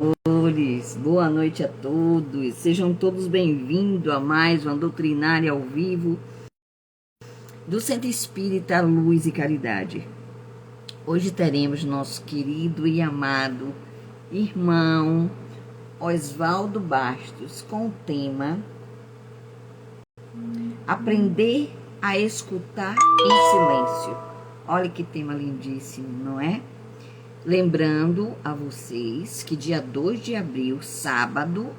Senhores, boa noite a todos. Sejam todos bem-vindos a mais uma doutrinária ao vivo do Centro Espírita Luz e Caridade. Hoje teremos nosso querido e amado irmão Oswaldo Bastos com o tema Aprender a Escutar em Silêncio. Olha que tema lindíssimo, não é? Lembrando a vocês que dia 2 de abril, sábado,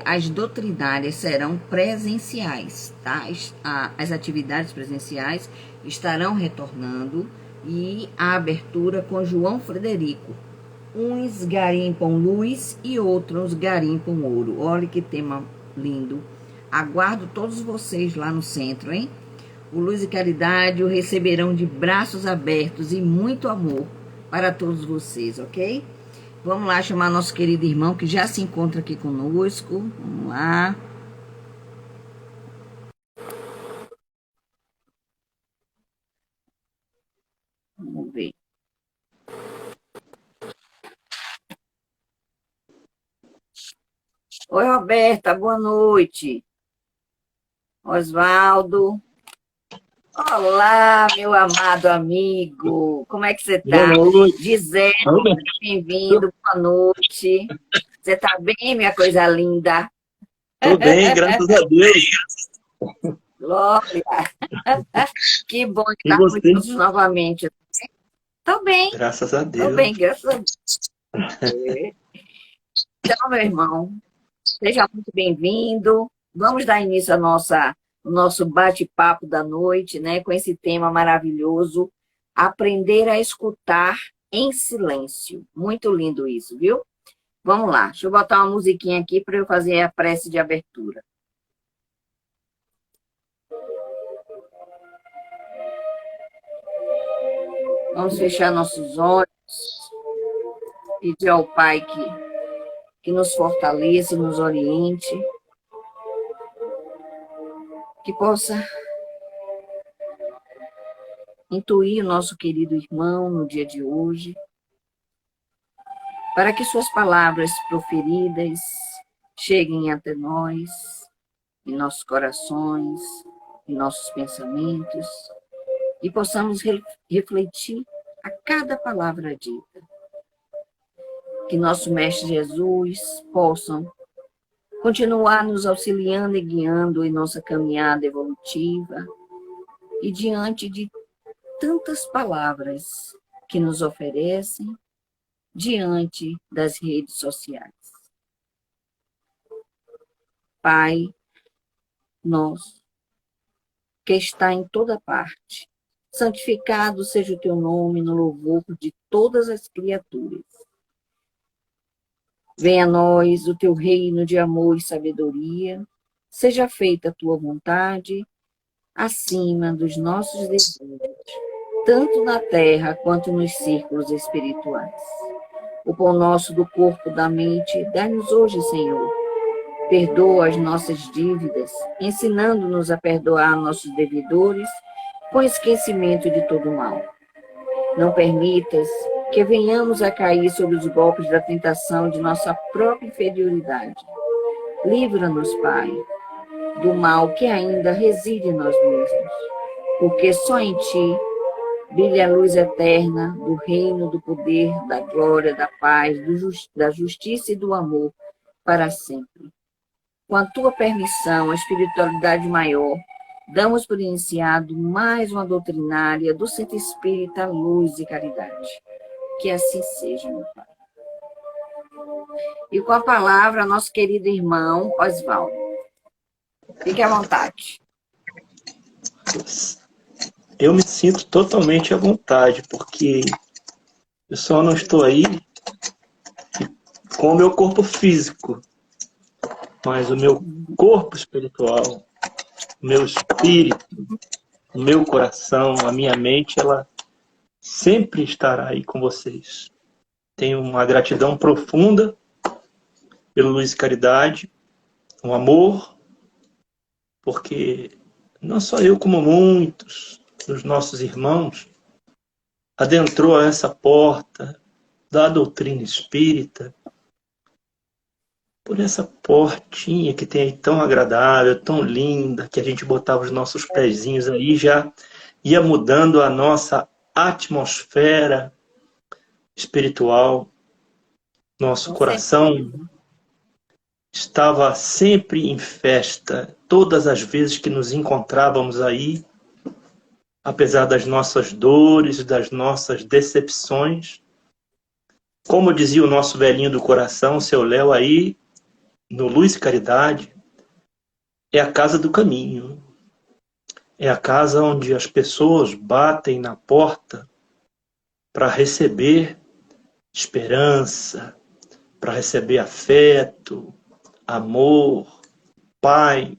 as doutrinárias serão presenciais, tá? As atividades presenciais estarão retornando e a abertura com João Frederico. Uns garimpam luz e outros garimpam ouro. Olha que tema lindo. Aguardo todos vocês lá no centro, hein? O Luz e Caridade o receberão de braços abertos e muito amor para todos vocês, ok? Vamos lá chamar nosso querido irmão que já se encontra aqui conosco. Vamos lá. Vamos ver. Oi, Roberta, boa noite. Oswaldo. Olá, meu amado amigo. Como é que você está? Boa noite. Gisele, bem-vindo, boa noite. Você está bem, minha coisa linda? Estou bem, graças a Deus. Glória. Que bom E estar com você? todos novamente. Estou bem. Graças a Estou Deus. bem, graças a Deus. Então, meu irmão, seja muito bem-vindo. Vamos dar início ao nosso bate-papo da noite, né? Com esse tema maravilhoso, aprender a escutar em silêncio. Muito lindo isso, viu? Vamos lá, deixa eu botar uma musiquinha aqui para eu fazer a prece de abertura. Vamos fechar nossos olhos, pedir ao Pai que nos fortaleça, nos oriente, que possa intuir o nosso querido irmão no dia de hoje, para que suas palavras proferidas cheguem até nós, em nossos corações, em nossos pensamentos, e possamos refletir a cada palavra dita. Que nosso Mestre Jesus possa continuar nos auxiliando e guiando em nossa caminhada evolutiva e diante de tantas palavras que nos oferecem diante das redes sociais. Pai nosso, que está em toda parte, santificado seja o teu nome no louvor de todas as criaturas. Venha a nós o teu reino de amor e sabedoria, seja feita a tua vontade, acima dos nossos desejos, tanto na terra quanto nos círculos espirituais. O pão nosso do corpo da mente, dá-nos hoje, Senhor. Perdoa as nossas dívidas, ensinando-nos a perdoar nossos devedores, com esquecimento de todo mal. Não permitas que venhamos a cair sob os golpes da tentação de nossa própria inferioridade. Livra-nos, Pai, do mal que ainda reside em nós mesmos, porque só em Ti brilha a luz eterna do reino, do poder, da glória, da paz, da justiça e do amor para sempre. Com a Tua permissão, a espiritualidade maior, damos por iniciado mais uma doutrinária do Centro Espírita Luz e Caridade. Que assim seja, meu Pai. E com a palavra, nosso querido irmão Oswaldo. Fique à vontade. Eu me sinto totalmente à vontade, porque eu só não estou aí com o meu corpo físico, mas o meu corpo espiritual, o meu espírito, o meu coração, a minha mente, ela sempre estará aí com vocês. Tenho uma gratidão profunda pelo Luz e Caridade, um amor, porque não só eu, como muitos dos nossos irmãos, adentrou a essa porta da doutrina espírita por essa portinha que tem aí tão agradável, tão linda, que a gente botava os nossos pezinhos aí, já ia mudando a nossa atmosfera espiritual. Nosso Com coração certeza. estava sempre em festa, todas as vezes que nos encontrávamos aí, apesar das nossas dores, das nossas decepções. Como dizia o nosso velhinho do coração, seu Léo aí, no Luz e Caridade, é a casa do caminho. É a casa onde as pessoas batem na porta para receber esperança, para receber afeto, amor, paz.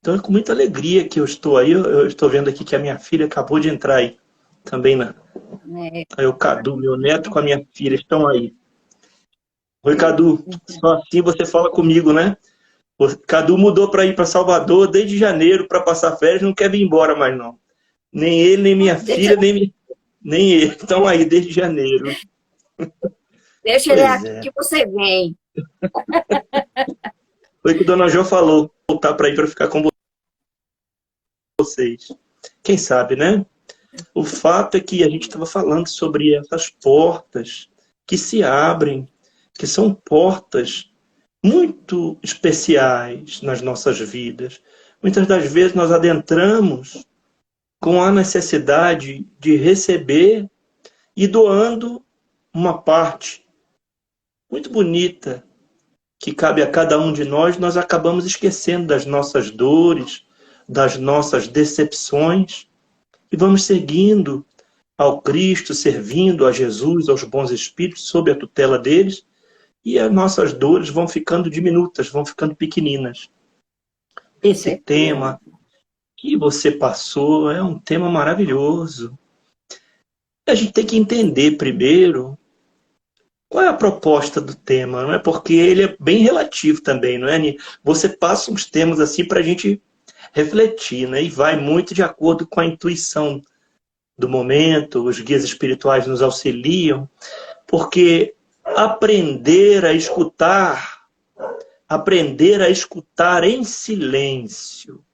Então é com muita alegria que eu estou aí. Eu estou vendo aqui que a minha filha acabou de entrar aí. Também É, aí o Cadu, meu neto com a minha filha estão aí. Oi, Cadu. Só assim você fala comigo, né? O Cadu mudou para ir para Salvador desde janeiro para passar férias, não quer vir embora mais não. Nem ele, nem minha deixa, filha, nem ele. Estão aí desde janeiro. deixa ele Pois aqui é. que você vem. Foi o que a dona Jo falou. Voltar para ir para ficar com vocês. Quem sabe, né? O fato é que a gente estava falando sobre essas portas que se abrem, que são portas muito especiais nas nossas vidas. Muitas das vezes nós adentramos com a necessidade de receber e doando uma parte muito bonita que cabe a cada um de nós, nós acabamos esquecendo das nossas dores, das nossas decepções e vamos seguindo ao Cristo, servindo a Jesus, aos bons espíritos, sob a tutela deles, e as nossas dores vão ficando diminutas, vão ficando pequeninas. Com Esse certeza. tema que você passou é um tema maravilhoso. A gente tem que entender primeiro qual é a proposta do tema, não é? Porque ele é bem relativo também, não é, Ani? Você passa uns temas assim para a gente refletir, né? E vai muito de acordo com a intuição do momento, os guias espirituais nos auxiliam, porque aprender a escutar em silêncio.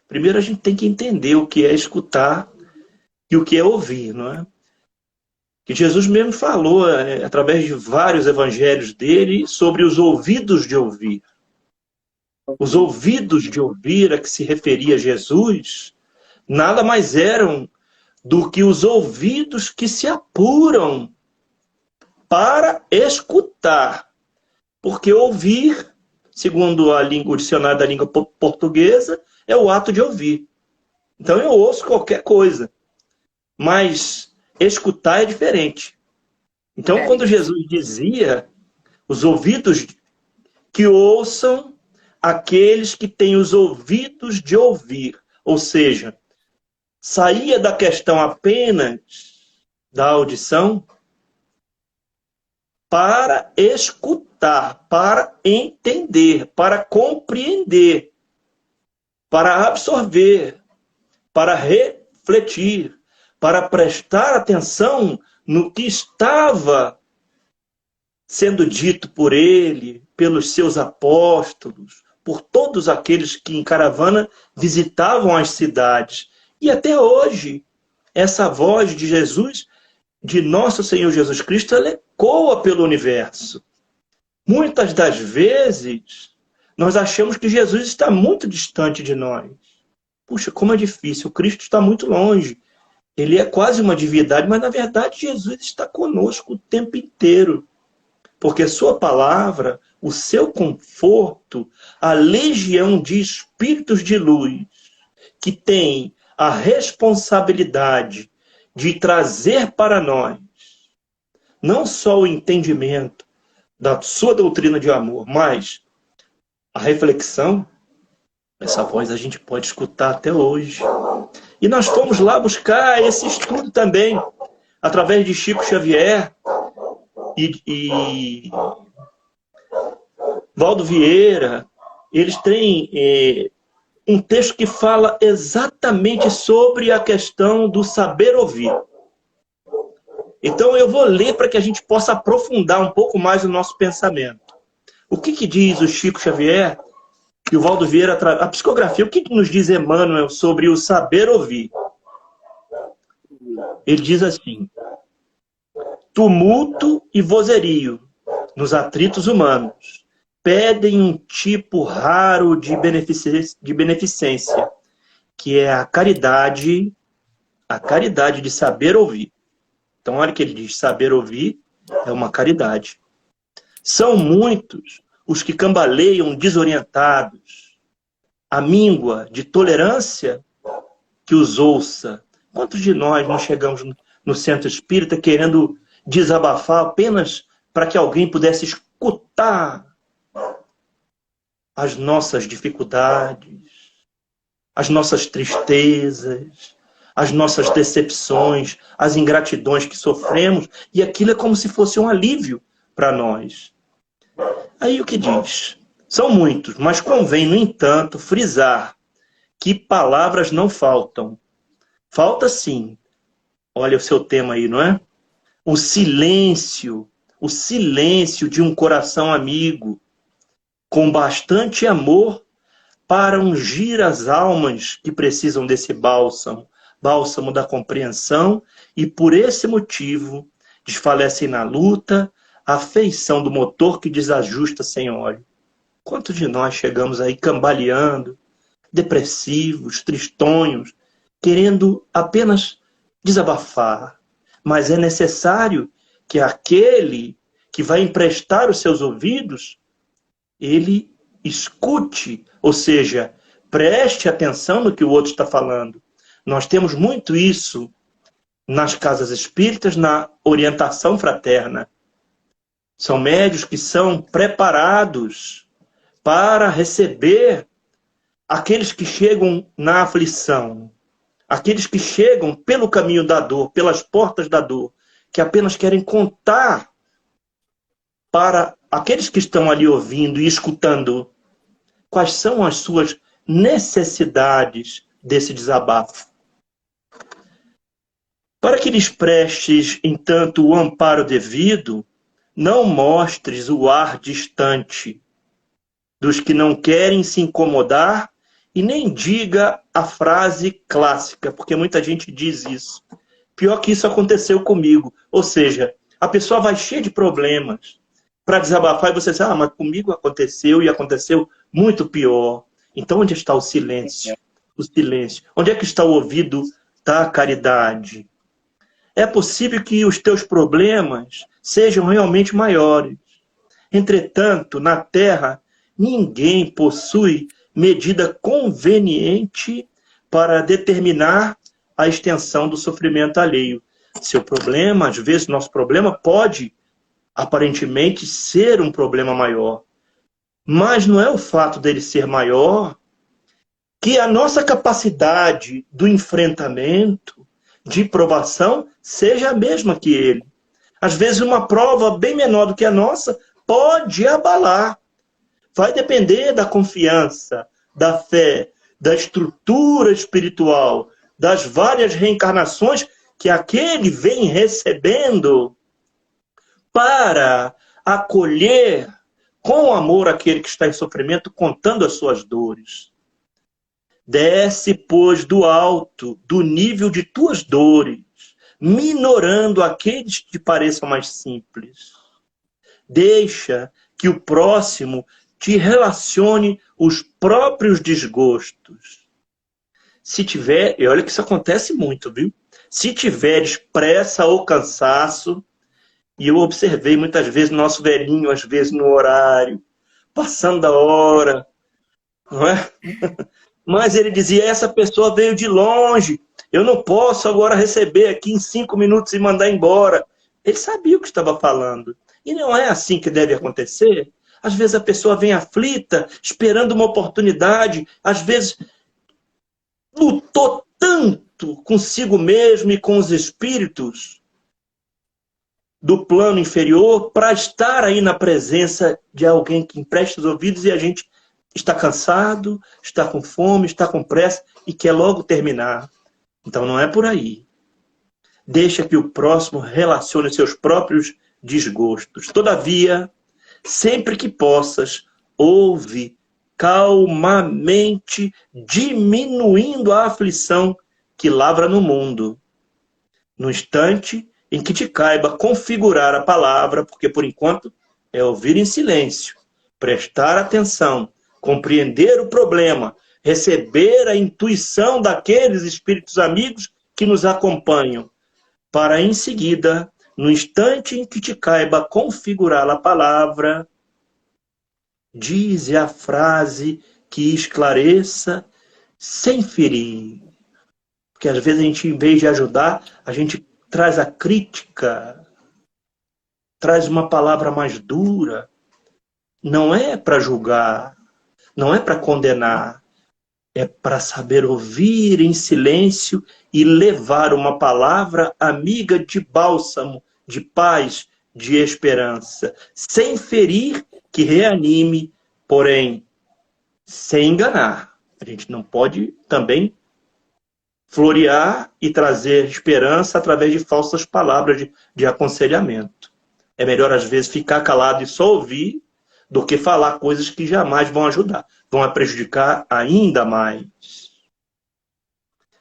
Primeiro a gente tem que entender o que é escutar e o que é ouvir, não é? Que Jesus mesmo falou, através de vários evangelhos dele, sobre os ouvidos de ouvir. Os ouvidos de ouvir a que se referia Jesus, nada mais eram do que os ouvidos que se apuram para escutar. Porque ouvir, segundo o dicionário da língua portuguesa, é o ato de ouvir. Então eu ouço qualquer coisa, mas escutar é diferente. Então, quando Jesus dizia, os ouvidos que ouçam aqueles que têm os ouvidos de ouvir, ou seja, saía da questão apenas da audição para escutar, para entender, para compreender, para absorver, para refletir, para prestar atenção no que estava sendo dito por ele, pelos seus apóstolos, por todos aqueles que em caravana visitavam as cidades. E até hoje, essa voz de Jesus, de nosso Senhor Jesus Cristo, ela ecoa pelo universo. Muitas das vezes, nós achamos que Jesus está muito distante de nós. Puxa, como é difícil, o Cristo está muito longe. Ele é quase uma divindade, mas na verdade Jesus está conosco o tempo inteiro. Porque sua palavra, o seu conforto, a legião de espíritos de luz, que tem a responsabilidade de trazer para nós não só o entendimento da sua doutrina de amor, mas a reflexão, essa voz a gente pode escutar até hoje. E nós fomos lá buscar esse estudo também, através de Chico Xavier e Valdo Vieira. Eles têm um texto que fala exatamente sobre a questão do saber ouvir. Então eu vou ler para que a gente possa aprofundar um pouco mais o nosso pensamento. O que diz o Chico Xavier e o Valdo Vieira, a psicografia, o que nos diz Emmanuel sobre o saber ouvir? Ele diz assim: tumulto e vozerio nos atritos humanos pedem um tipo raro de beneficência, que é a caridade de saber ouvir. Então, olha o que ele diz: saber ouvir é uma caridade. São muitos os que cambaleiam desorientados, a míngua de tolerância que os ouça. Quantos de nós não chegamos no centro espírita querendo desabafar apenas para que alguém pudesse escutar as nossas dificuldades, as nossas tristezas, as nossas decepções, as ingratidões que sofremos, e aquilo é como se fosse um alívio para nós. Aí o que diz? São muitos, mas convém, no entanto, frisar que palavras não faltam. Falta sim. Olha o seu tema aí, não é? O silêncio de um coração amigo, com bastante amor, para ungir as almas que precisam desse bálsamo, bálsamo da compreensão, e por esse motivo desfalecem na luta a feição do motor que desajusta sem óleo. Quantos de nós chegamos aí cambaleando, depressivos, tristonhos, querendo apenas desabafar? Mas é necessário que aquele que vai emprestar os seus ouvidos, ele escute, ou seja, preste atenção no que o outro está falando. Nós temos muito isso nas casas espíritas, na orientação fraterna. São médios que são preparados para receber aqueles que chegam na aflição, aqueles que chegam pelo caminho da dor, pelas portas da dor, que apenas querem contar para aqueles que estão ali ouvindo e escutando quais são as suas necessidades desse desabafo. Para que lhes prestes, entanto, o amparo devido, não mostres o ar distante dos que não querem se incomodar e nem diga a frase clássica, porque muita gente diz isso. Pior que isso aconteceu comigo. Ou seja, a pessoa vai cheia de problemas para desabafar e você diz, mas comigo aconteceu e aconteceu muito pior. Então onde está o silêncio? O silêncio. Onde é que está o ouvido da caridade? É possível que os teus problemas sejam realmente maiores. Entretanto, na Terra, ninguém possui medida conveniente para determinar a extensão do sofrimento alheio. Seu problema, às vezes, nosso problema pode, aparentemente, ser um problema maior. Mas não é o fato dele ser maior que a nossa capacidade do enfrentamento, de provação, seja a mesma que ele. Às vezes, uma prova bem menor do que a nossa pode abalar. Vai depender da confiança, da fé, da estrutura espiritual, das várias reencarnações que aquele vem recebendo para acolher com amor aquele que está em sofrimento, contando as suas dores. Desce, pois, do alto, do nível de tuas dores, minorando aqueles que te pareçam mais simples. Deixa que o próximo te relacione os próprios desgostos. Se tiver, e olha que isso acontece muito, viu? Se tiveres pressa ou cansaço, e eu observei muitas vezes nosso velhinho, às vezes no horário, passando da hora, não é? Mas ele dizia, essa pessoa veio de longe, eu não posso agora receber aqui em 5 minutos e mandar embora. Ele sabia o que estava falando. E não é assim que deve acontecer. Às vezes a pessoa vem aflita, esperando uma oportunidade, às vezes lutou tanto consigo mesmo e com os espíritos do plano inferior para estar aí na presença de alguém que empresta os ouvidos e a gente está cansado, está com fome, está com pressa e quer logo terminar. Então não é por aí. deixa que o próximo relacione seus próprios desgostos. Todavia, sempre que possas, ouve calmamente, diminuindo a aflição que lavra no mundo. No instante em que te caiba configurar a palavra, porque por enquanto é ouvir em silêncio, prestar atenção, compreender o problema, receber a intuição daqueles espíritos amigos que nos acompanham, para em seguida, no instante em que te caiba configurar a palavra, dize a frase que esclareça sem ferir. Porque às vezes a gente, em vez de ajudar, a gente traz a crítica, traz uma palavra mais dura. Não é para julgar, não é para condenar, é para saber ouvir em silêncio e levar uma palavra amiga de bálsamo, de paz, de esperança, sem ferir, que reanime, porém sem enganar. A gente não pode também florear e trazer esperança através de falsas palavras de aconselhamento. É melhor, às vezes, ficar calado e só ouvir do que falar coisas que jamais vão ajudar, vão prejudicar ainda mais.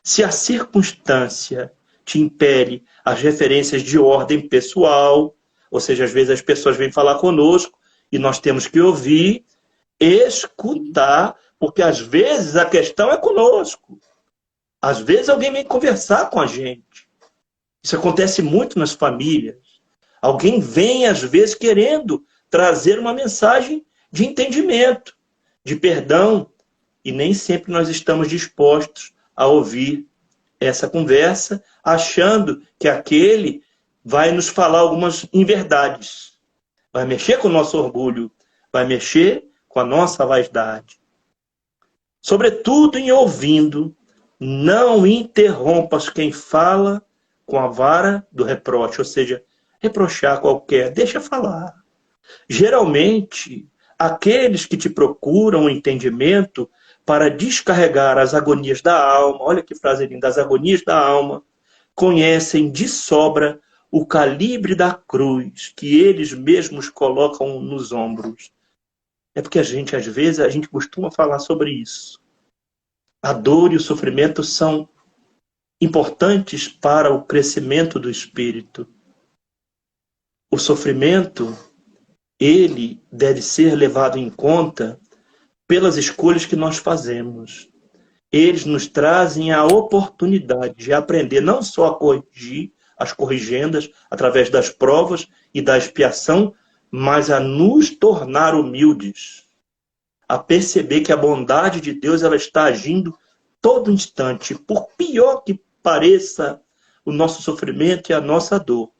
Se a circunstância te impele as referências de ordem pessoal, ou seja, às vezes as pessoas vêm falar conosco e nós temos que ouvir, escutar, porque às vezes a questão é conosco. Às vezes alguém vem conversar com a gente. Isso acontece muito nas famílias. Alguém vem, às vezes, querendo trazer uma mensagem de entendimento, de perdão, e nem sempre nós estamos dispostos a ouvir essa conversa, achando que aquele vai nos falar algumas inverdades. Vai mexer com o nosso orgulho, vai mexer com a nossa vaidade. Sobretudo em ouvindo, não interrompas quem fala com a vara do reproche, ou seja, reprochar qualquer, deixa falar. Geralmente, aqueles que te procuram o entendimento para descarregar as agonias da alma, olha que frase linda, as agonias da alma, conhecem de sobra o calibre da cruz que eles mesmos colocam nos ombros. É porque às vezes, a gente costuma falar sobre isso. A dor e o sofrimento são importantes para o crescimento do espírito. O sofrimento, ele deve ser levado em conta pelas escolhas que nós fazemos. Eles nos trazem a oportunidade de aprender não só a corrigir as corrigendas através das provas e da expiação, mas a nos tornar humildes, a perceber que a bondade de Deus ela está agindo todo instante, por pior que pareça o nosso sofrimento e a nossa dor.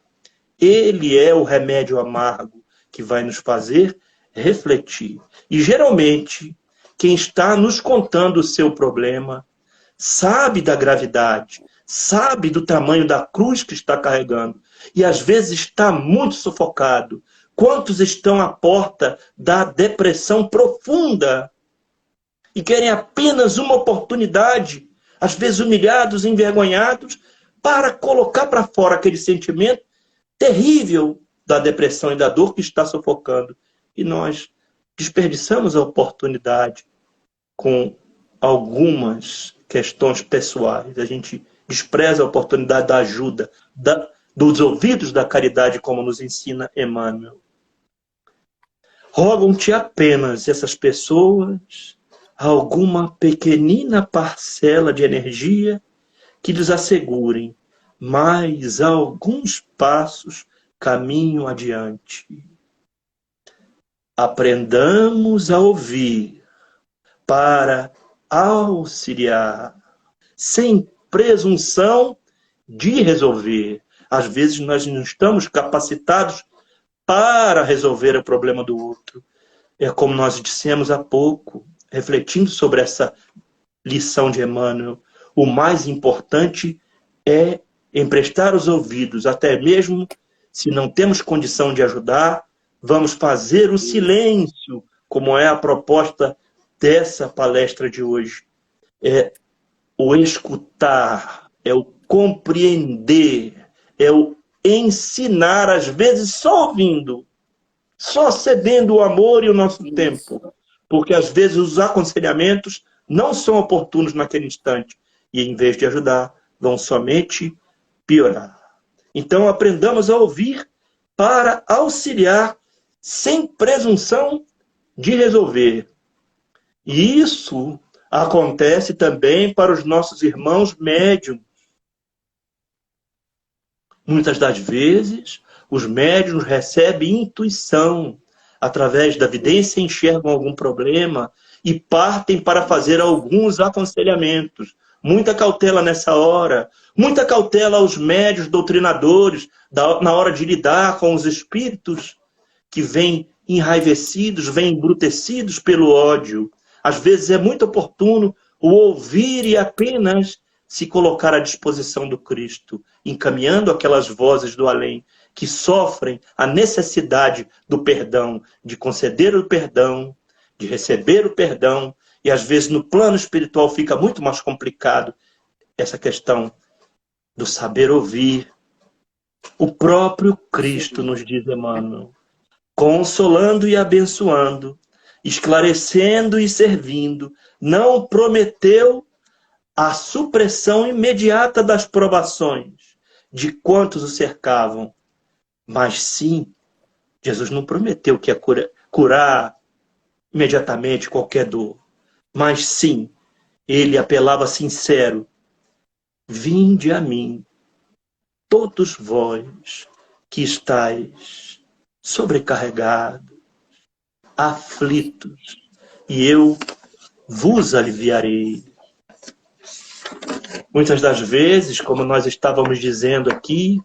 Ele é o remédio amargo que vai nos fazer refletir. E geralmente, quem está nos contando o seu problema sabe da gravidade, sabe do tamanho da cruz que está carregando e às vezes está muito sufocado. Quantos estão à porta da depressão profunda e querem apenas uma oportunidade, às vezes humilhados, envergonhados, para colocar para fora aquele sentimento terrível da depressão e da dor que está sufocando. E nós desperdiçamos a oportunidade com algumas questões pessoais. A gente despreza a oportunidade da ajuda, dos ouvidos da caridade, como nos ensina Emmanuel. Rogam-te apenas essas pessoas alguma pequenina parcela de energia que lhes assegurem mais alguns passos caminho adiante. Aprendamos a ouvir para auxiliar, sem presunção de resolver. Às vezes nós não estamos capacitados para resolver o problema do outro. É como nós dissemos há pouco, refletindo sobre essa lição de Emmanuel, o mais importante é emprestar os ouvidos, até mesmo se não temos condição de ajudar, vamos fazer o silêncio, como é a proposta dessa palestra de hoje. É o escutar, é o compreender, é o ensinar, às vezes só ouvindo, só cedendo o amor e o nosso Isso. tempo. Porque às vezes os aconselhamentos não são oportunos naquele instante. E em vez de ajudar, vão somente piorar. Então aprendamos a ouvir para auxiliar sem presunção de resolver. E isso acontece também para os nossos irmãos médiuns. Muitas das vezes, os médiuns recebem intuição. Através da vidência, enxergam algum problema e partem para fazer alguns aconselhamentos. Muita cautela nessa hora. Muita cautela aos médiuns doutrinadores na hora de lidar com os espíritos que vêm enraivecidos, vêm embrutecidos pelo ódio. Às vezes é muito oportuno o ouvir e apenas se colocar à disposição do Cristo, encaminhando aquelas vozes do além que sofrem a necessidade do perdão, de conceder o perdão, de receber o perdão, e às vezes no plano espiritual fica muito mais complicado essa questão do saber ouvir. O próprio Cristo nos diz, Emmanuel, consolando e abençoando, esclarecendo e servindo, não prometeu a supressão imediata das provações de quantos o cercavam. Mas sim, Jesus não prometeu que ia curar imediatamente qualquer dor. Mas sim, ele apelava sincero: vinde a mim, todos vós que estáis sobrecarregados, aflitos, e eu vos aliviarei. Muitas das vezes, como nós estávamos dizendo aqui,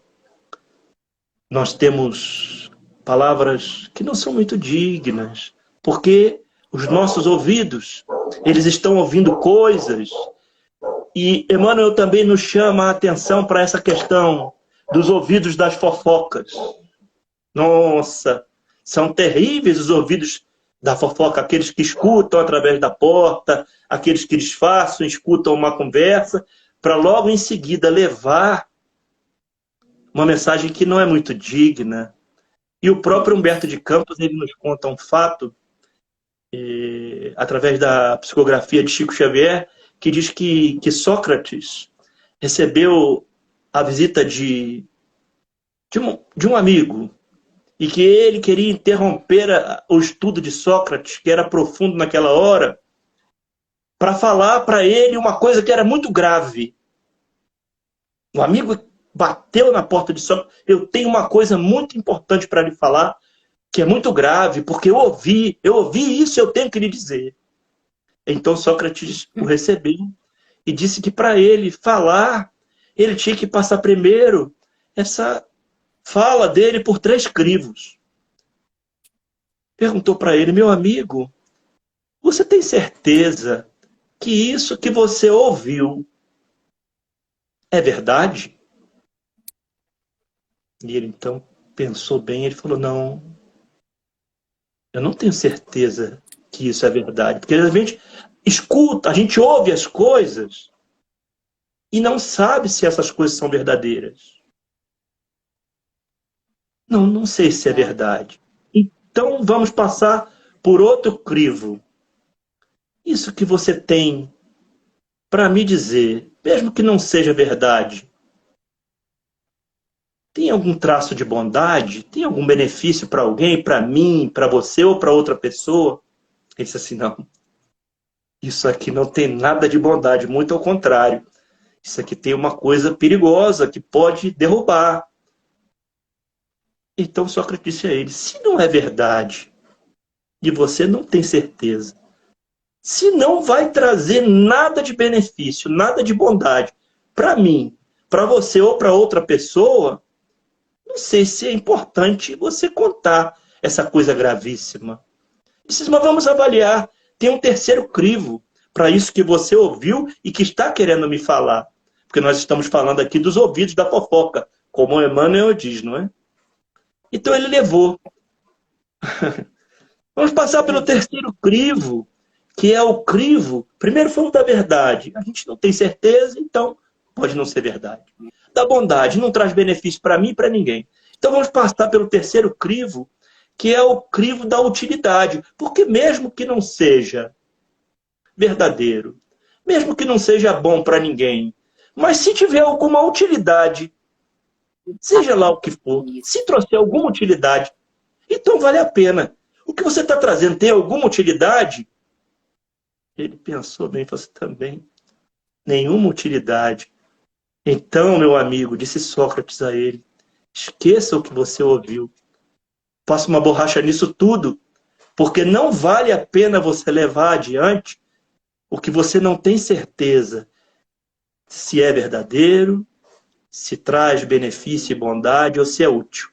nós temos palavras que não são muito dignas, porque os nossos ouvidos, eles estão ouvindo coisas, e Emmanuel também nos chama a atenção para essa questão dos ouvidos das fofocas. Nossa, são terríveis os ouvidos da fofoca, aqueles que escutam através da porta, aqueles que disfarçam, escutam uma conversa, para logo em seguida levar uma mensagem que não é muito digna. E o próprio Humberto de Campos, ele nos conta um fato, através da psicografia de Chico Xavier, que diz que Sócrates recebeu a visita de um amigo, e que ele queria interromper o estudo de Sócrates, que era profundo naquela hora, para falar para ele uma coisa que era muito grave. O amigo bateu na porta de Sócrates: eu tenho uma coisa muito importante para lhe falar, que é muito grave, porque eu ouvi isso, eu tenho que lhe dizer. Então Sócrates o recebeu e disse que para ele falar, ele tinha que passar primeiro essa fala dele por 3 crivos. Perguntou para ele: meu amigo, você tem certeza que isso que você ouviu é verdade? E ele então pensou bem, ele falou: não, eu não tenho certeza que isso é verdade. Porque a gente escuta, a gente ouve as coisas e não sabe se essas coisas são verdadeiras. Não sei se é verdade. Então vamos passar por outro crivo. Isso que você tem para me dizer, mesmo que não seja verdade, tem algum traço de bondade? Tem algum benefício para alguém, para mim, para você ou para outra pessoa? Ele disse assim: não, isso aqui não tem nada de bondade, muito ao contrário. Isso aqui tem uma coisa perigosa que pode derrubar. Então Sócrates disse a ele: se não é verdade e você não tem certeza, se não vai trazer nada de benefício, nada de bondade para mim, para você ou para outra pessoa, não sei se é importante você contar essa coisa gravíssima. Mas vamos avaliar. Tem um terceiro crivo para isso que você ouviu e que está querendo me falar. Porque nós estamos falando aqui dos ouvidos da fofoca, como o Emmanuel diz, não é? Então ele levou. Vamos passar pelo terceiro crivo, que é o crivo. Primeiro foi o da verdade. A gente não tem certeza, então pode não ser verdade. da bondade, não traz benefício para mim e para ninguém. Então vamos passar pelo terceiro crivo, que é o crivo da utilidade. Porque mesmo que não seja verdadeiro, mesmo que não seja bom para ninguém, mas se tiver alguma utilidade, seja lá o que for, se trouxer alguma utilidade, então vale a pena. O que você está trazendo tem alguma utilidade? Ele pensou bem, falou assim, também, nenhuma utilidade. Então, meu amigo, disse Sócrates a ele, esqueça o que você ouviu. Faça uma borracha nisso tudo, porque não vale a pena você levar adiante o que você não tem certeza se é verdadeiro, se traz benefício e bondade ou se é útil.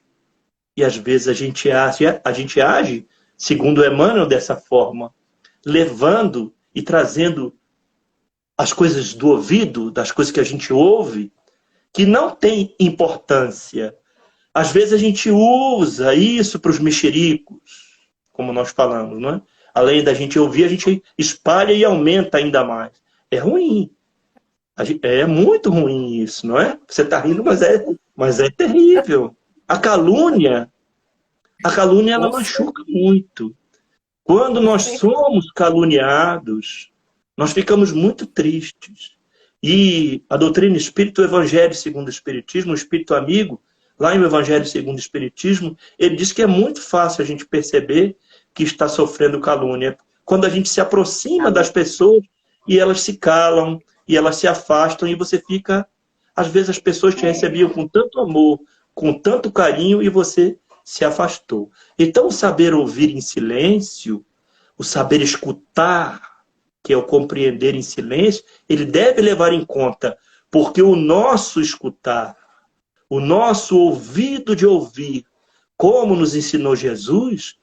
E às vezes a gente age, segundo Emmanuel, dessa forma, levando e trazendo as coisas do ouvido, das coisas que a gente ouve, que não tem importância. Às vezes a gente usa isso para os mexericos, como nós falamos, não é? Além da gente ouvir, a gente espalha e aumenta ainda mais. É ruim. É muito ruim isso, não é? Você está rindo, mas é terrível. A calúnia ela machuca muito. Quando nós somos caluniados, nós ficamos muito tristes. E a doutrina espírita, o Evangelho segundo o Espiritismo, o Espírito Amigo, lá em o Evangelho segundo o Espiritismo, ele diz que é muito fácil a gente perceber que está sofrendo calúnia. Quando a gente se aproxima das pessoas e elas se calam, e elas se afastam, e você fica... Às vezes as pessoas te recebiam com tanto amor, com tanto carinho, e você se afastou. Então, o saber ouvir em silêncio, o saber escutar, que é o compreender em silêncio, ele deve levar em conta, porque o nosso escutar, o nosso ouvido de ouvir, como nos ensinou Jesus,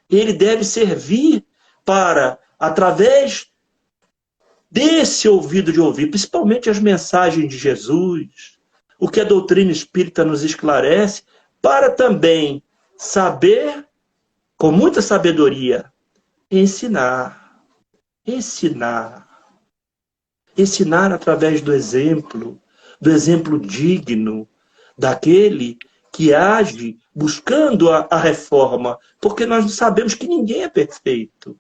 ele deve servir para, através desse ouvido de ouvir, principalmente as mensagens de Jesus, o que a doutrina espírita nos esclarece, para também saber, com muita sabedoria, ensinar. Ensinar. Ensinar através do exemplo digno daquele que age buscando a reforma, porque nós sabemos que ninguém é perfeito.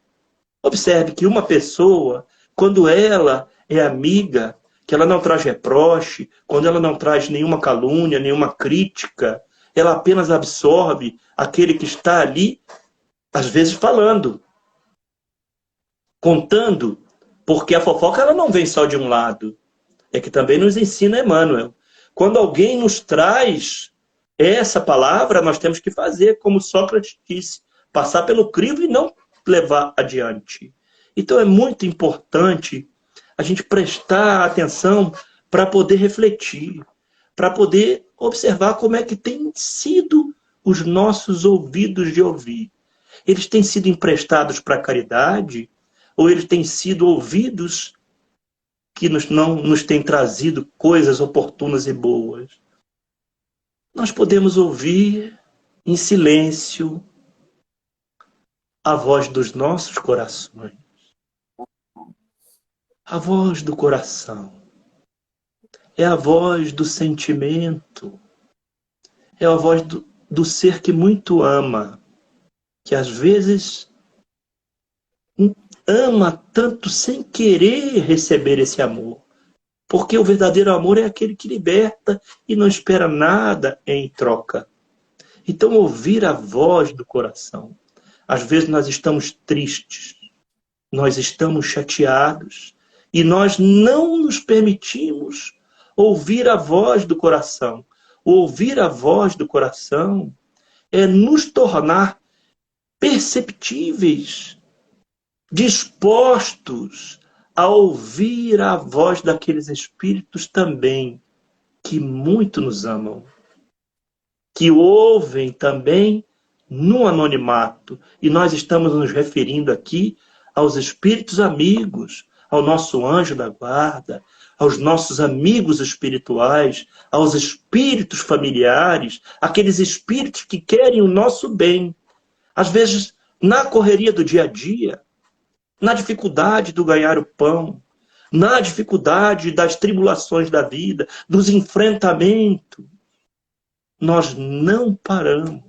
Observe que uma pessoa, quando ela é amiga, que ela não traz reproche, quando ela não traz nenhuma calúnia, nenhuma crítica, ela apenas absorve aquele que está ali, às vezes falando, contando, porque a fofoca ela não vem só de um lado. É que também nos ensina Emmanuel. Quando alguém nos traz essa palavra, nós temos que fazer, como Sócrates disse, passar pelo crivo e não levar adiante. Então é muito importante a gente prestar atenção para poder refletir, para poder observar como é que tem sido os nossos ouvidos de ouvir. Eles têm sido emprestados para a caridade ou eles têm sido ouvidos que não nos têm trazido coisas oportunas e boas? Nós podemos ouvir em silêncio a voz dos nossos corações. A voz do coração. É a voz do sentimento. É a voz do ser que muito ama. Que às vezes ama tanto sem querer receber esse amor. Porque o verdadeiro amor é aquele que liberta e não espera nada em troca. Então, ouvir a voz do coração. Às vezes nós estamos tristes, nós estamos chateados e nós não nos permitimos ouvir a voz do coração. Ouvir a voz do coração é nos tornar perceptíveis, dispostos a ouvir a voz daqueles espíritos também que muito nos amam, que ouvem também no anonimato. E nós estamos nos referindo aqui aos espíritos amigos, ao nosso anjo da guarda, aos nossos amigos espirituais, aos espíritos familiares, aqueles espíritos que querem o nosso bem. Às vezes, na correria do dia a dia, na dificuldade do ganhar o pão, na dificuldade das tribulações da vida, dos enfrentamentos, nós não paramos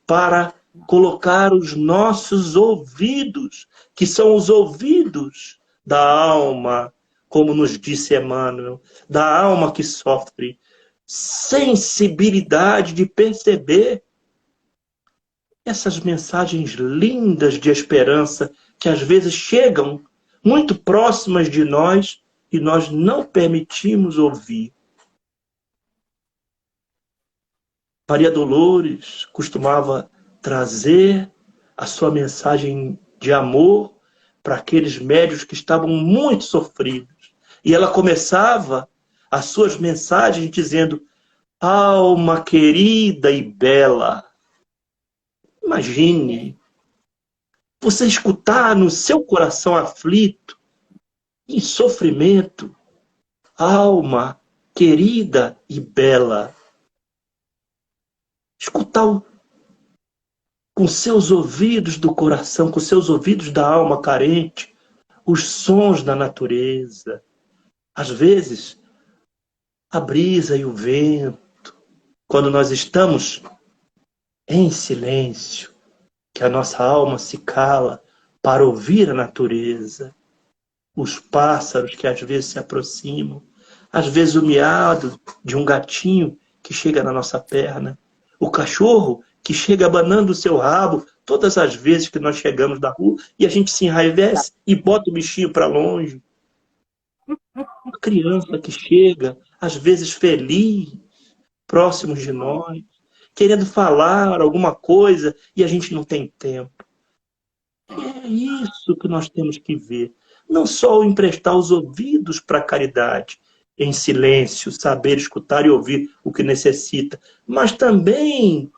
para colocar os nossos ouvidos, que são os ouvidos da alma, como nos disse Emmanuel, da alma que sofre, sensibilidade de perceber essas mensagens lindas de esperança que às vezes chegam muito próximas de nós e nós não permitimos ouvir. Maria Dolores costumava trazer a sua mensagem de amor para aqueles médios que estavam muito sofridos. E ela começava as suas mensagens dizendo: alma querida e bela. Imagine você escutar no seu coração aflito, em sofrimento, alma querida e bela. Escutar com seus ouvidos do coração, com seus ouvidos da alma carente, os sons da natureza. Às vezes, a brisa e o vento, quando nós estamos em silêncio, que a nossa alma se cala para ouvir a natureza, os pássaros que às vezes se aproximam, às vezes o miado de um gatinho que chega na nossa perna, o cachorro que chega abanando o seu rabo todas as vezes que nós chegamos da rua e a gente se enraivece e bota o bichinho para longe. A criança que chega, às vezes feliz, próximos de nós, querendo falar alguma coisa e a gente não tem tempo. É isso que nós temos que ver. Não só emprestar os ouvidos para a caridade, em silêncio, saber escutar e ouvir o que necessita, mas também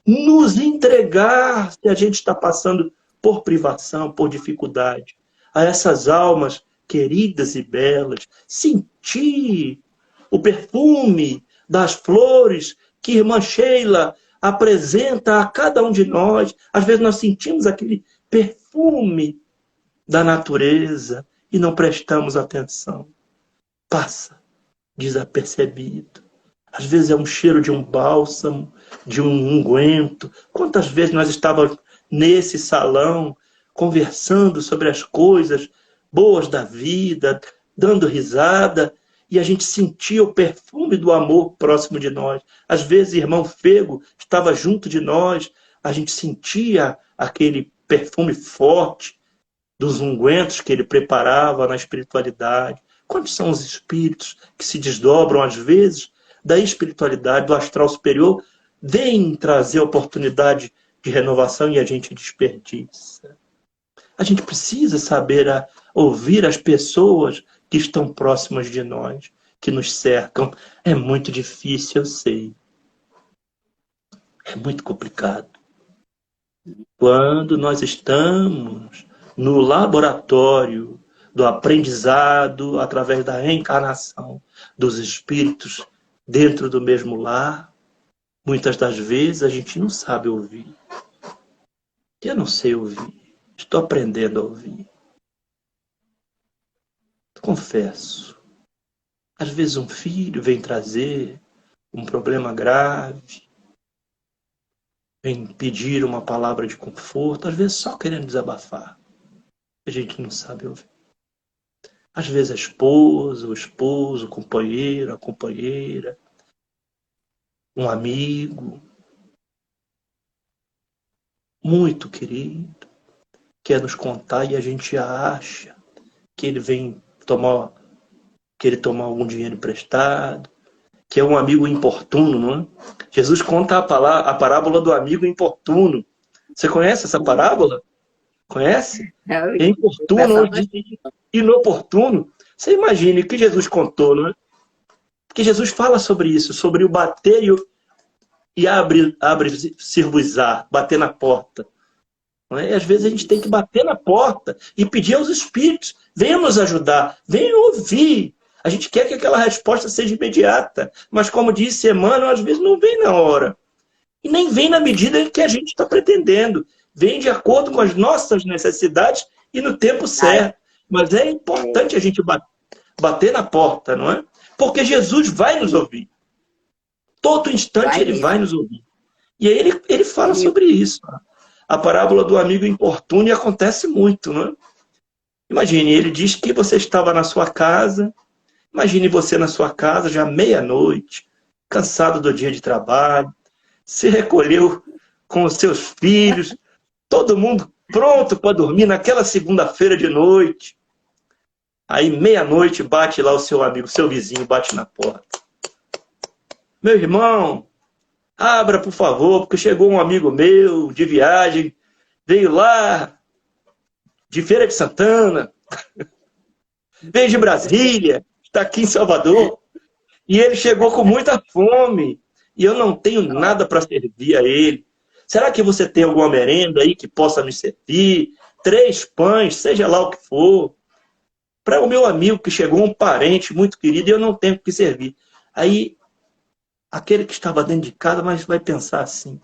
nos entregar, se a gente está passando por privação, por dificuldade, a essas almas queridas e belas, sentir o perfume das flores que irmã Sheila apresenta a cada um de nós. Às vezes nós sentimos aquele perfume da natureza e não prestamos atenção. Passa desapercebido. Às vezes é um cheiro de um bálsamo, de um unguento. Quantas vezes nós estávamos nesse salão conversando sobre as coisas boas da vida, dando risada, e a gente sentia o perfume do amor próximo de nós. Às vezes, irmão Fego estava junto de nós, a gente sentia aquele perfume forte dos ungüentos que ele preparava na espiritualidade. Quantos são os espíritos que se desdobram, às vezes, da espiritualidade, do astral superior, vêm trazer oportunidade de renovação e a gente desperdiça. A gente precisa saber ouvir as pessoas que estão próximas de nós, que nos cercam. É muito difícil, eu sei. É muito complicado. Quando nós estamos no laboratório do aprendizado, através da reencarnação dos espíritos dentro do mesmo lar, muitas das vezes a gente não sabe ouvir. Eu não sei ouvir. Estou aprendendo a ouvir. Confesso. Às vezes um filho vem trazer um problema grave, vem pedir uma palavra de conforto, às vezes só querendo desabafar. A gente não sabe ouvir. Às vezes a esposa, o esposo, o companheiro, a companheira, um amigo, muito querido, quer nos contar e a gente acha que ele vem tomar algum dinheiro emprestado, que é um amigo importuno, não é? Jesus conta a parábola do amigo importuno. Você conhece essa parábola? Conhece? É importuno, inoportuno. Você imagine o que Jesus contou, não é? Porque Jesus fala sobre isso, sobre o bater e abre-se-vos-á, bater na porta. Não é? E às vezes a gente tem que bater na porta e pedir aos espíritos: venham nos ajudar, venham ouvir. A gente quer que aquela resposta seja imediata, mas como disse Emmanuel, às vezes não vem na hora. E nem vem na medida que a gente está pretendendo. Vem de acordo com as nossas necessidades e no tempo certo. Mas é importante a gente bater na porta, não é? Porque Jesus vai nos ouvir. Todo instante ele vai nos ouvir. E aí ele fala sobre isso. A parábola do amigo importuno acontece muito, não é? Imagine, ele diz que você estava na sua casa, imagine você na sua casa, já meia-noite, cansado do dia de trabalho, se recolheu com os seus filhos, todo mundo pronto para dormir naquela segunda-feira de noite. Aí, meia-noite, bate lá o seu amigo, seu vizinho, bate na porta. Meu irmão, abra, por favor, porque chegou um amigo meu de viagem, veio lá de Feira de Santana, veio de Brasília, está aqui em Salvador, e ele chegou com muita fome, e eu não tenho nada para servir a ele. Será que você tem alguma merenda aí que possa me servir? 3 pães, seja lá o que for. Para o meu amigo que chegou, um parente muito querido, e eu não tenho o que servir. Aí, aquele que estava dentro de casa, mas vai pensar assim,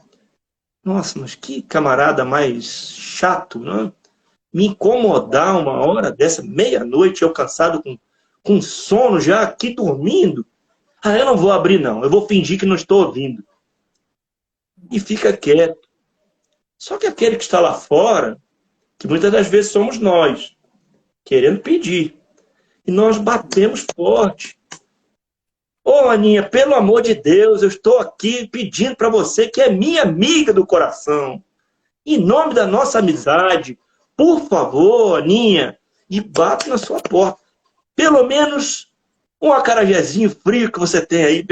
nossa, mas que camarada mais chato, não é? Me incomodar uma hora dessa, meia-noite, eu cansado, com sono já aqui dormindo. Ah, eu não vou abrir não, eu vou fingir que não estou ouvindo. E fica quieto. Só que aquele que está lá fora, que muitas das vezes somos nós, querendo pedir. E nós batemos forte. Ô, Aninha, pelo amor de Deus, eu estou aqui pedindo para você, que é minha amiga do coração. Em nome da nossa amizade, por favor, Aninha, e bato na sua porta. Pelo menos um acarajézinho frio que você tem aí.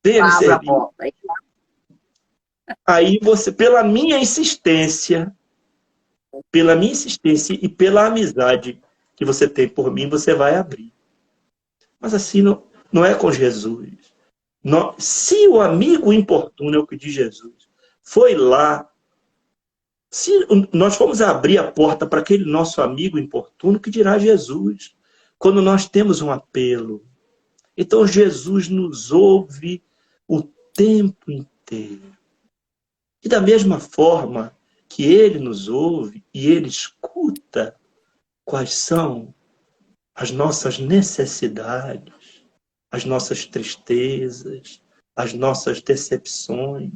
Venha me servir. Aí você, pela minha insistência e pela amizade que você tem por mim, você vai abrir. Mas assim não é com Jesus. Se o amigo importuno, é o que diz Jesus, foi lá, se nós formos abrir a porta para aquele nosso amigo importuno, que dirá Jesus, quando nós temos um apelo. Então Jesus nos ouve o tempo inteiro. E da mesma forma que ele nos ouve e ele escuta quais são as nossas necessidades, as nossas tristezas, as nossas decepções.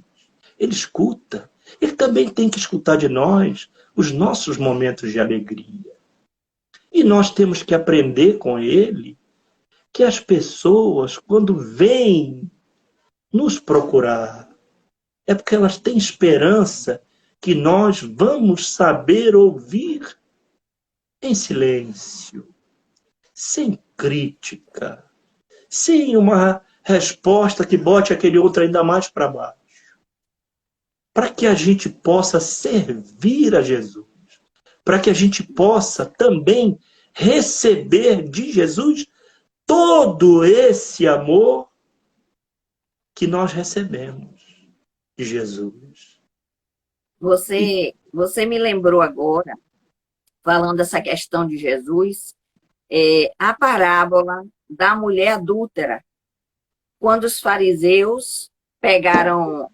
Ele escuta. Ele também tem que escutar de nós os nossos momentos de alegria. E nós temos que aprender com ele que as pessoas, quando vêm nos procurar, é porque elas têm esperança que nós vamos saber ouvir em silêncio, sem crítica, sem uma resposta que bote aquele outro ainda mais para baixo. Para que a gente possa servir a Jesus, para que a gente possa também receber de Jesus todo esse amor que nós recebemos de Jesus. Você me lembrou agora, falando dessa questão de Jesus, a parábola da mulher adúltera, quando os fariseus pegaram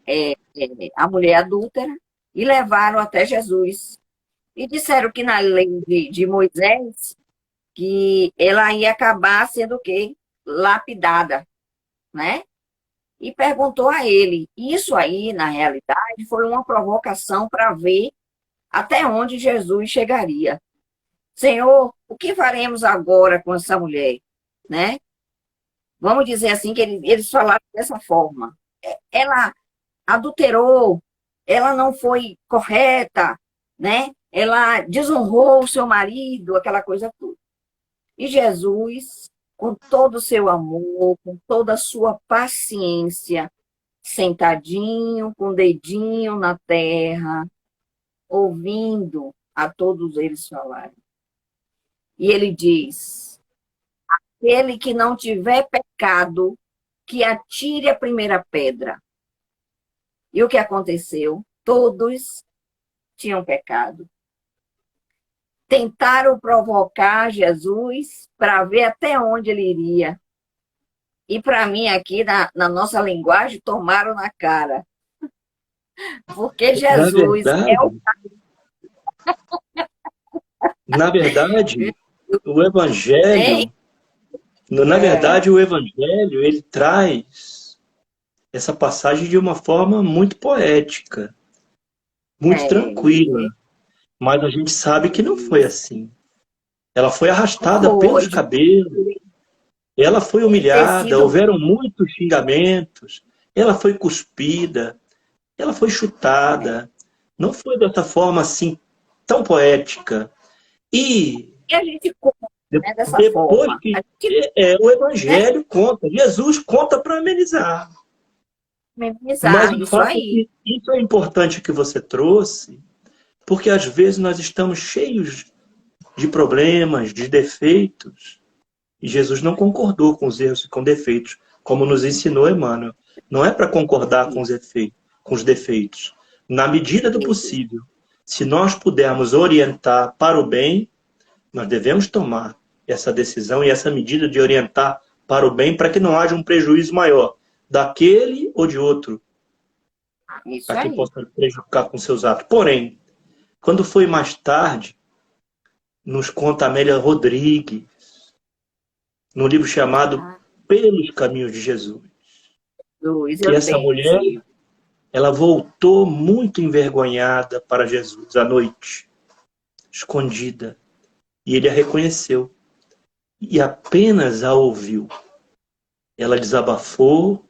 a mulher adúltera e levaram até Jesus. E disseram que na lei de Moisés, que ela ia acabar sendo o quê? Lapidada, né? E perguntou a ele. Isso aí, na realidade, foi uma provocação para ver até onde Jesus chegaria. Senhor, o que faremos agora com essa mulher? Né? Vamos dizer assim, que eles falaram dessa forma. Ela adulterou, ela não foi correta, né? Ela desonrou o seu marido, aquela coisa toda. E Jesus, com todo o seu amor, com toda a sua paciência, sentadinho, com o dedinho na terra, ouvindo a todos eles falarem. E ele diz: aquele que não tiver pecado, que atire a primeira pedra. E o que aconteceu? Todos tinham pecado. Tentaram provocar Jesus para ver até onde ele iria. E para mim, aqui na nossa linguagem, tomaram na cara. Porque Jesus Na verdade, o Evangelho, Na verdade, o Evangelho, ele traz essa passagem de uma forma muito poética, muito tranquila. Mas a gente sabe que não foi assim. Ela foi arrastada pelos Hoje, cabelos, ela foi ter humilhada, sido houveram muitos xingamentos, ela foi cuspida, ela foi chutada. Não foi dessa forma assim tão poética. E e a gente conta, né, dessa depois forma. A que gente, o né, Evangelho conta, Jesus conta para amenizar. Mas minimizar o isso fato é aí. que isso é importante que você trouxe, porque às vezes nós estamos cheios de problemas, de defeitos, e Jesus não concordou com os erros e com defeitos, como nos ensinou Emmanuel. Não é para concordar com os efeitos, com os defeitos. Na medida do possível, se nós pudermos orientar para o bem, nós devemos tomar essa decisão e essa medida de orientar para o bem, para que não haja um prejuízo maior daquele ou de outro, Isso para quem aí. possa prejudicar com seus atos. Porém, quando foi mais tarde, nos conta Amélia Rodrigues, no livro chamado Ah, Pelos Caminhos de Jesus, Luiz, que eu essa tenho mulher, esse livro. ela voltou muito envergonhada para Jesus à noite, escondida, e ele a reconheceu e apenas a ouviu. Ela desabafou,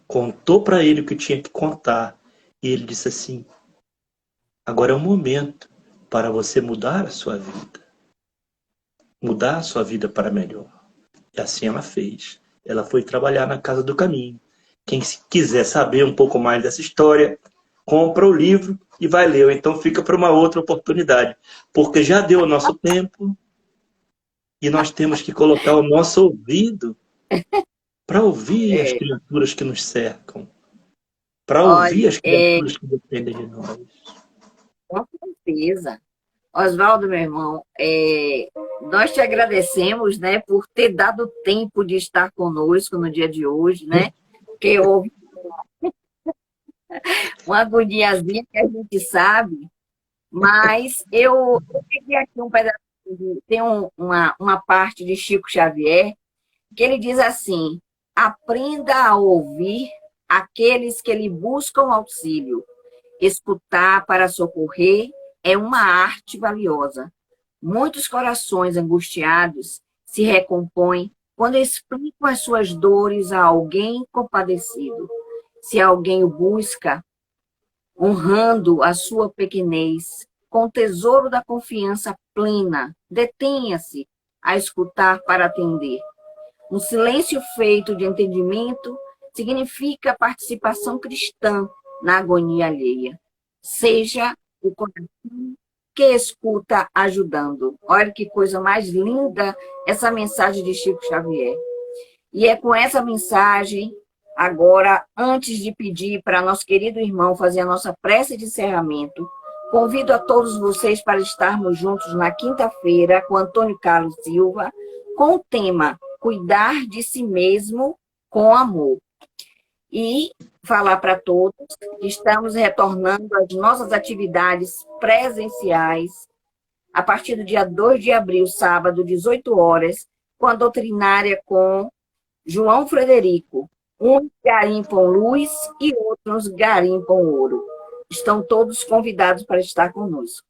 contou para ele o que tinha que contar, e ele disse assim: agora é o momento para você mudar a sua vida para melhor. E assim ela fez. Ela foi trabalhar na Casa do Caminho. Quem quiser saber um pouco mais dessa história, compra o livro e vai ler. Ou então fica para uma outra oportunidade. Porque já deu o nosso tempo e nós temos que colocar o nosso ouvido para ouvir as É, criaturas que nos cercam, para ouvir olha, as criaturas que dependem de nós. com certeza. Oswaldo, meu irmão, nós te agradecemos, né, por ter dado tempo de estar conosco no dia de hoje, né? Porque houve uma agoniazinha que a gente sabe, mas eu peguei aqui um pedacinho, tem uma parte de Chico Xavier, que ele diz assim: aprenda a ouvir aqueles que lhe buscam auxílio. Escutar para socorrer é uma arte valiosa. Muitos corações angustiados se recompõem quando explicam as suas dores a alguém compadecido. Se alguém o busca, honrando a sua pequenez, com o tesouro da confiança plena, detenha-se a escutar para atender. Um silêncio feito de entendimento significa participação cristã na agonia alheia. Seja o coração que escuta ajudando. Olha que coisa mais linda essa mensagem de Chico Xavier. E é com essa mensagem, agora, antes de pedir para nosso querido irmão fazer a nossa prece de encerramento, convido a todos vocês para estarmos juntos na quinta-feira com Antônio Carlos Silva, com o tema Cuidar de si mesmo com amor. E falar para todos que estamos retornando às nossas atividades presenciais a partir do dia 2 de abril, sábado, 18 horas, com a doutrinária com João Frederico. Uns garimpam luz e outros garimpam ouro. Estão todos convidados para estar conosco.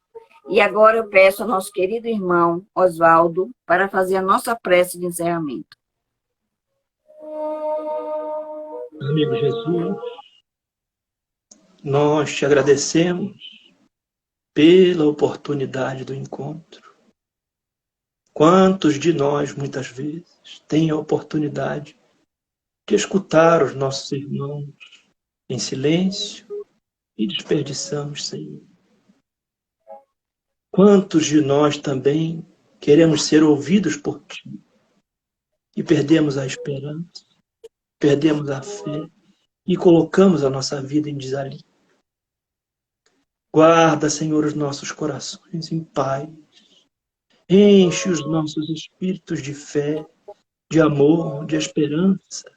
E agora eu peço ao nosso querido irmão Oswaldo para fazer a nossa prece de encerramento. Amigo Jesus, nós te agradecemos pela oportunidade do encontro. Quantos de nós, muitas vezes, têm a oportunidade de escutar os nossos irmãos em silêncio e desperdiçamos, Senhor? Quantos de nós também queremos ser ouvidos por Ti e perdemos a esperança, perdemos a fé e colocamos a nossa vida em desalinho? Guarda, Senhor, os nossos corações em paz. Enche os nossos espíritos de fé, de amor, de esperança,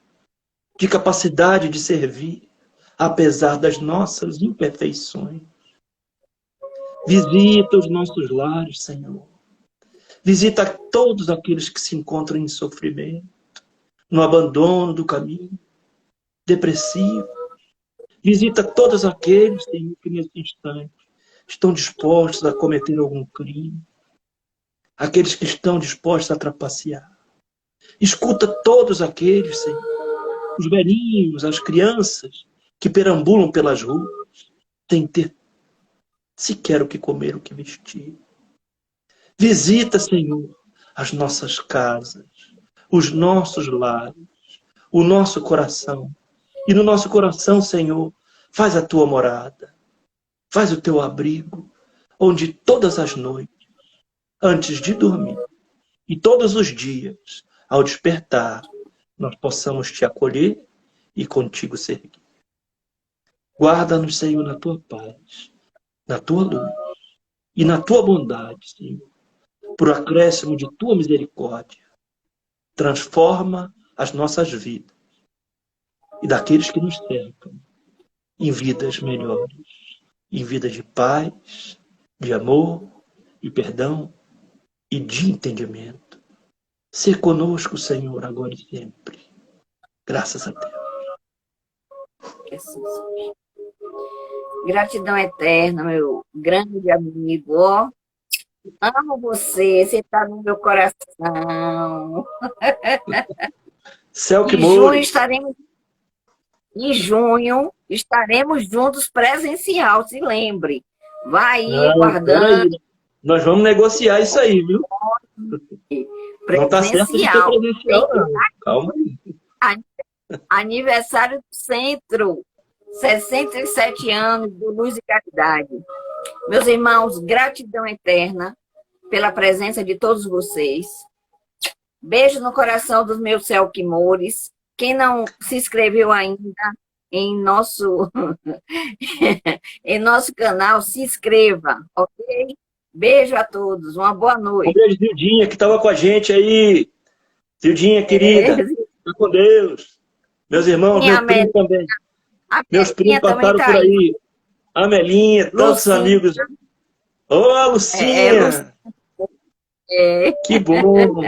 de capacidade de servir, apesar das nossas imperfeições. Visita os nossos lares, Senhor. Visita todos aqueles que se encontram em sofrimento. no abandono do caminho, depressivo. Visita todos aqueles, Senhor, que nesse instante estão dispostos a cometer algum crime, aqueles que estão dispostos a trapacear. Escuta todos aqueles, Senhor, os velhinhos, as crianças que perambulam pelas ruas, sem ter sequer o que comer, o que vestir. Visita, Senhor, as nossas casas, os nossos lares, o nosso coração. E no nosso coração, Senhor, faz a tua morada, faz o teu abrigo, onde todas as noites, antes de dormir, e todos os dias, ao despertar, nós possamos te acolher e contigo servir. Guarda-nos, Senhor, na tua paz, na tua luz e na tua bondade, Senhor, por acréscimo de tua misericórdia. Transforma as nossas vidas e daqueles que nos cercam em vidas melhores, em vidas de paz, de amor e perdão e de entendimento. Ser conosco, Senhor, agora e sempre. Graças a Deus. Que assim seja. Gratidão eterna, meu grande amigo. Ó, amo você, você está no meu coração. Céu que Em junho more. estaremos juntos presencial, se lembre. Vai aí, Não, guardando. peraí. Nós vamos negociar isso aí, viu? Não está certo de ter Presencial. presencial, não. Calma aí. Aniversário do Centro. 67 anos do Luz e Caridade. Meus irmãos, gratidão eterna pela presença de todos vocês. Beijo no coração dos meus Selquimores. Quem não se inscreveu ainda em nosso, em nosso canal, se inscreva, ok? Beijo a todos, uma boa Um noite. beijo, Zildinha, que estava com a gente aí. Zildinha, querida. Fica com Deus. Meus irmãos, Minha meus primos também. A Meus primos Melinha também passaram está por aí. aí. A Melinha, tantos Lucinha. amigos. Ô, Lucinha! Que bom!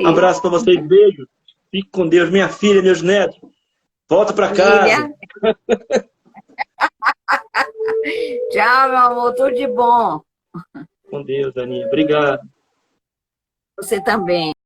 Abraço para vocês, beijo. Fique com Deus, minha filha, meus netos. Volta para casa. Tchau, meu amor, tudo de bom. Com Deus, Aninha. Obrigado. Você também.